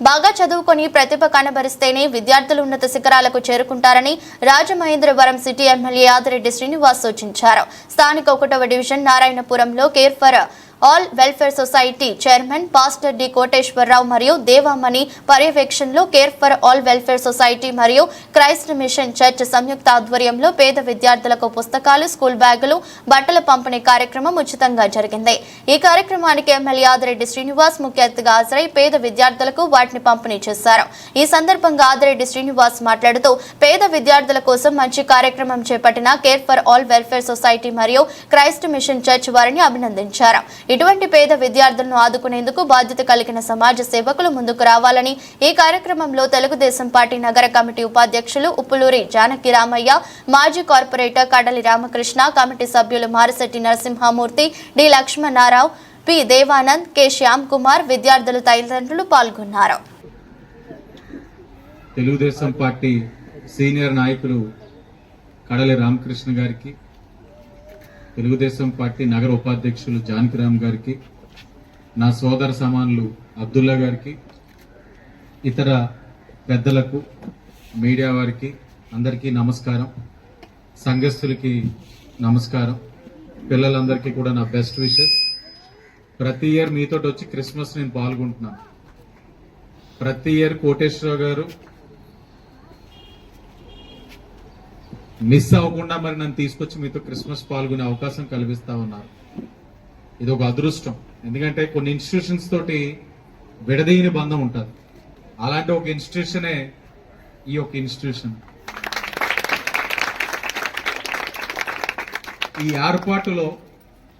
బాగా చదువుకొని ప్రతిభ కనబరిస్తేనే విద్యార్థులు ఉన్నత శిఖరాలకు చేరుకుంటారని రాజమహేంద్రవరం సిటీ ఎమ్మెల్యే ఆదిరెడ్డి శ్రీనివాస్ సూచించారు. స్థానిక 1వ డివిజన్ నారాయణపురంలో Care for All Welfare Society chairman pastor D Koteswara Rao మరియు దేవామణి పర్యవేక్షణలో Care for All Welfare Society మరియు క్రైస్ట్ మిషన్ చర్చ్ సంయుక్త ఆధ్వర్యంలో పేద విద్యార్థులకు పుస్తకాలు, స్కూల్ బ్యాగులు, బట్టల పంపిణీ కార్యక్రమం ఉచితంగా జరిగింది. ఈ కార్యక్రమానికి ఎమ్మెల్యే ఆదిరెడ్డి శ్రీనివాస్ ముఖ్య అతిథిగా హాజరై పేద విద్యార్థులకు వాటిని పంపిణీ చేశారు. ఈ సందర్భంగా ఆదిరెడ్డి శ్రీనివాస్ మాట్లాడుతూ పేద విద్యార్థుల కోసం మంచి కార్యక్రమం చేపట్టిన care for All Welfare Society మరియు క్రైస్ట్ మిషన్ చర్చ్ వారిని అభినందించారు. ఇటువంటి పేద విద్యార్థులను ఆదుకునేందుకు బాధ్యత కలిగిన సమాజ సేవకులు ముందుకు రావాలని ఈ కార్యక్రమంలో తెలుగుదేశం పార్టీ నగర కమిటీ ఉపాధ్యక్షులు ఉప్పులూరి జానకి రామయ్య, మాజీ కార్పొరేటర్ కడలి రామకృష్ణ, కమిటీ సభ్యులు Marisetti Narasimhamurthy, D Lakshmanarao, P Devanand, K Shyam Kumar, విద్యార్థులు తల్లిదండ్రులు పాల్గొన్నారు. తెలుగుదేశం పార్టీ సీనియర్ నాయకులు కడలి రామకృష్ణ గారికి, తెలుగుదేశం పార్టీ నగర ఉపాధ్యక్షులు జానకిరామ్ గారికి, నా సోదర సమానులు అబ్దుల్లా గారికి, ఇతర పెద్దలకు, మీడియా వారికి అందరికీ నమస్కారం. సంఘస్థులకి నమస్కారం. పిల్లలందరికీ కూడా నా బెస్ట్ విషెస్. ప్రతి ఇయర్ మీతోటి వచ్చి క్రిస్మస్ నేను పాల్గొంటున్నాను. ప్రతి ఇయర్ కోటేశ్వరరావు గారు మిస్ అవ్వకుండా మరి నన్ను తీసుకొచ్చి మీతో క్రిస్మస్ పాల్గొనే అవకాశం కల్పిస్తా ఉన్నారు. ఇది ఒక అదృష్టం. ఎందుకంటే కొన్ని ఇన్స్టిట్యూషన్స్ తోటి విడదీయని బంధం ఉంటుంది. అలాంటి ఒక ఇన్స్టిట్యూషనే ఈ ఒక ఇన్స్టిట్యూషన్. ఈ ఏర్పాటులో